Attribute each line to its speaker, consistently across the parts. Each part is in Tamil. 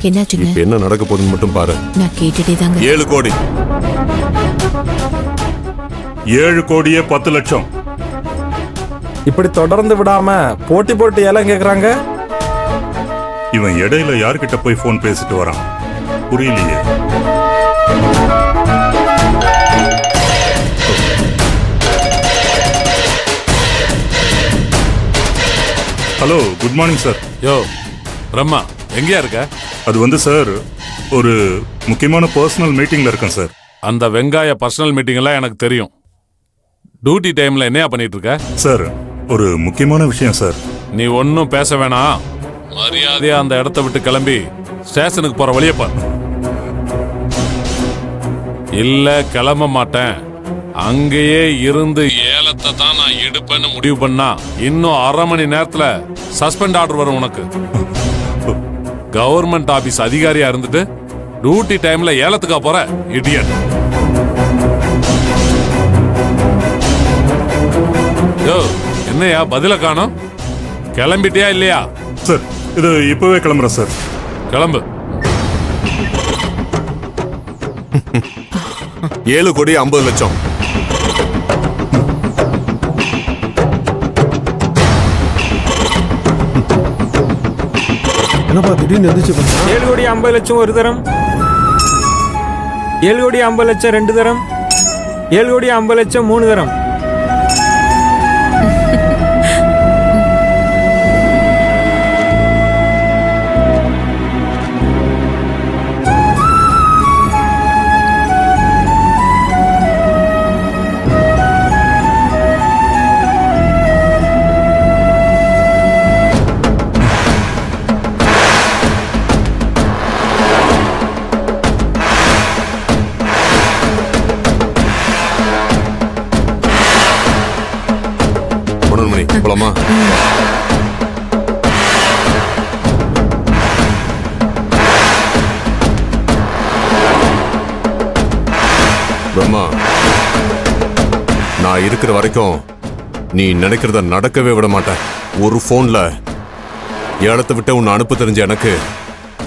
Speaker 1: என்னாச்சுங்க?
Speaker 2: இப்ப என்ன நடக்க போகுதுன்னு மட்டும் பாரு.
Speaker 1: நான் கேட்டுட்டே தாங்க.
Speaker 2: 7 கோடி.
Speaker 3: 7 கோடியே 10 லட்சம்.
Speaker 4: இப்படி தொடர்ந்து விடாம போட்டி போட்டு ஏலம் கேக்குறாங்க.
Speaker 3: இவன் இடையில யார்கிட்ட போய் போன் பேசிட்டு வரான் புரியலையே. Hello, good morning sir.
Speaker 5: யோ பிரம்மா, எங்கேயா இருக்க?
Speaker 3: அது வந்து சார், ஒரு முக்கியமான பர்சனல் மீட்டிங்ல இருக்கேன் சார்.
Speaker 5: அந்த வெங்காய பர்சனல் மீட்டிங் எல்லாம் எனக்கு தெரியும். டியூட்டி டைம்ல என்னையா பண்ணிட்டு இருக்க?
Speaker 3: சார், ஒரு முக்கியமான விஷயம் சார்.
Speaker 5: நீ ஒன்னும் பேச வேணாம், மரியாதையா அந்த இடத்த விட்டு கிளம்பி ஸ்டேஷனுக்கு போற வழியை பாரு. இல்ல கிளம்ப மாட்டேன், அங்கேயே இருந்து ஏலத்தை தான் நான் எடுப்பேன்னு முடிவு பண்ணா இன்னும் 1/2 மணி நேரத்துல சஸ்பெண்ட் ஆர்டர் வரும் உனக்கு. கவர்மெண்ட் ஆபீஸ் அதிகாரியா இருந்துட்டு டியூட்டி டைம்ல ஏலத்துக்கா போற இடியட். யோ என்னையா பதில காணோம்? கிளம்பிட்டியா இல்லையா?
Speaker 3: சார், இது இப்பவே கிளம்புறேன் சார்.
Speaker 5: கிளம்பு.
Speaker 2: 7 கோடி 50 லட்சம்.
Speaker 6: என்னப்பா திடீர்னு எந்திரிச்சு பண்ணா?
Speaker 4: 7 கோடி 50 லட்சம் ஒரு தரம், 7 கோடி 50 லட்சம் 2 தரம், 7 கோடி 50 லட்சம் 3 தரம்.
Speaker 2: போலாமா? பிரம்மா, நான் இருக்கிற வரைக்கும் நீ நினைக்கிறத நடக்கவே விட மாட்டேன். ஒரு போன்ல ஏலத்தை விட்டு உன்னை அனுப்ப தெரிஞ்ச எனக்கு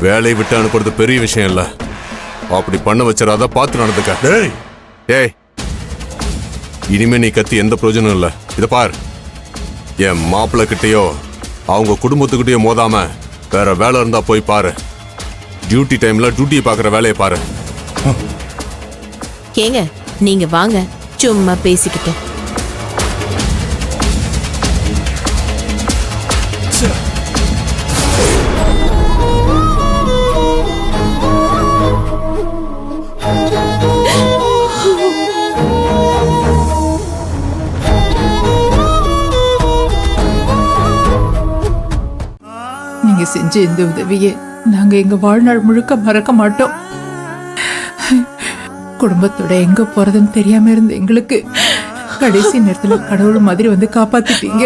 Speaker 2: வேலையை விட்டு அனுப்புறது பெரிய விஷயம் இல்ல. அப்படி பண்ண வச்சிடாத, பார்த்து நடந்துக்க. ஏய், இனிமே நீ கத்தி எந்த பிரயோஜனம் இல்ல. இத பார், என் மாப்பிள்ள கிட்டயோ அவங்க குடும்பத்துக்கிட்டயோ மோதாம வேற வேலை இருந்தா போய் பாரு. டியூட்டி டைம்ல டியூட்டியை பாக்குற வேலையை பாரு.
Speaker 1: ஏங்க நீங்க வாங்க, சும்மா பேசிக்கிட்டு.
Speaker 7: நீங்க செஞ்ச இந்த உதவியை நாங்க எங்க வாழ்நாள் முழுக்க மறக்க மாட்டோம். குடும்பத்தோட எங்க போறதுன்னு தெரியாம இருந்த எங்களுக்கு கடைசி நேரத்துல கடவுள் மாதிரி வந்து காப்பாத்திட்டீங்க.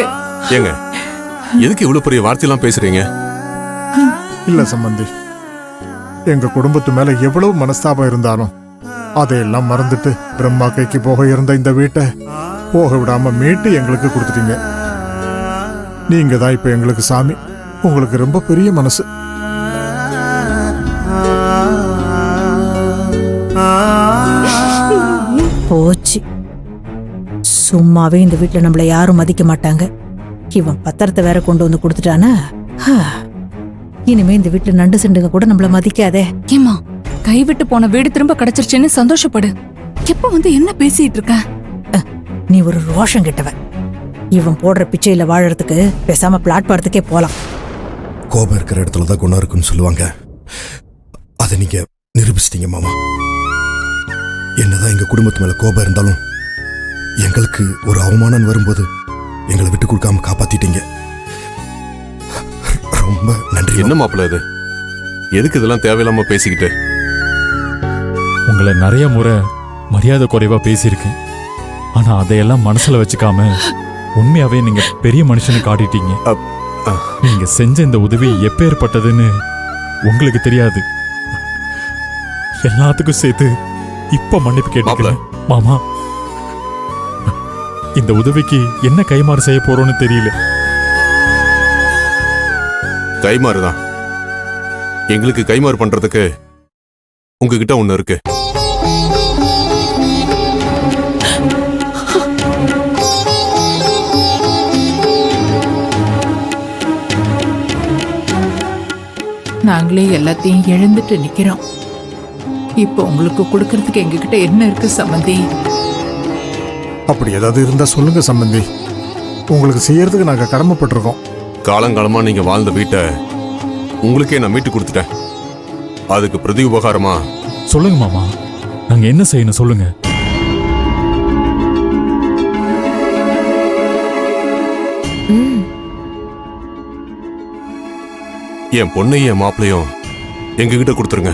Speaker 2: ஏங்க எதுக்கு இவ்வளவு பெரிய வார்த்தையெல்லாம் பேசுறீங்க?
Speaker 6: இல்ல சம்பந்தி, எங்க குடும்பத்து மேல எவ்வளவு மனஸ்தாபம் இருந்தாலும் அதையெல்லாம் மறந்துட்டு பிரம்மா கைக்கு போக இருந்த இந்த வீட்டை போக விடாம மீட்டு எங்களுக்கு கொடுத்துட்டீங்க. நீங்க தான் இப்ப எங்களுக்கு சாமி. உங்களுக்கு ரொம்ப பெரிய மனசு.
Speaker 8: போச்சு, சும்மாவே இந்த வீட்டுல நம்மள யாரும் மதிக்க மாட்டாங்க. இவன் பத்திரத்தை வேற கொண்டு வந்து கொடுத்துட்டானா, இனிமே இந்த வீட்டுல நண்டு சிண்டுங்க கூட நம்மள மதிக்காதே.
Speaker 9: ஏமா, கைவிட்டு போன வீடு திரும்ப கிடைச்சிருச்சுன்னு சந்தோஷப்படு. எப்ப வந்து என்ன பேசிட்டு இருக்க?
Speaker 8: நீ ஒரு ரோஷம் கெட்டவன். இவன் போடுற பிச்சையில வாழறதுக்கு பேசாம பிளாட்பாரத்துக்கே போலாம்.
Speaker 10: கோபம் இருக்கிற இடத்துல தான் குணம் இருக்குன்னு சொல்லுவாங்க. அதை நீங்க நிரூபிச்சிட்டீங்க மாமா. என்னதான் எங்க குடும்பத்து மேல கோபம் இருந்தாலும் எங்களுக்கு ஒரு அவமானம் வரும்போது எங்களை விட்டு கொடுக்காம காப்பாத்திட்டீங்க. ரொம்ப நன்றி.
Speaker 2: என்ன மாப்பிள்ள இது? எதுக்கு இதெல்லாம் தேவையில்லாம பேசிக்கிட்டு?
Speaker 11: உங்களை நிறைய முறை மரியாதை குறைவா பேசியிருக்கேன். ஆனா அதையெல்லாம் மனசுல வச்சுக்காம உண்மையாவே நீங்க பெரிய மனுஷனை காட்டிட்டீங்க. நீங்க செஞ்ச இந்த உதவி எப்பேற்பட்டதுன்னு உங்களுக்கு தெரியாது. எல்லாத்துக்கும் சேர்த்து இப்ப மன்னிப்பு கேட்டுக்கிறேன் மாமா. இந்த உதவிக்கு என்ன கைமாறு செய்ய போறோம்னு தெரியல.
Speaker 2: கைமாறுதான். எங்களுக்கு கைமாறு பண்றதுக்கு உங்ககிட்ட ஒண்ணு இருக்கு.
Speaker 7: நாங்களே எல்லாத்தையும் இழந்துட்டு நிக்கிறோம். இப்போ உங்களுக்கு கொடுக்கறதுக்கு எங்ககிட்ட என்ன இருக்கு சம்பந்தி?
Speaker 6: அப்படி ஏதாவது இருந்தா சொல்லுங்க சம்பந்தி, உங்களுக்கு செய்யறதுக்கு நாங்க கடமைப்பட்டிருக்கோம்.
Speaker 2: காலங்காலமா நீங்க வாழ்ந்த வீட்டை உங்களுக்கே நான் மீட்டு கொடுத்துட்டேன். அதுக்கு பிரதி உபகாரமா
Speaker 11: சொல்லுங்க மாமா, நாங்க என்ன செய்யணும் சொல்லுங்க.
Speaker 2: என் பொண்ணையும் என் மாப்பிளையும் எங்ககிட்ட கொடுத்துருங்க.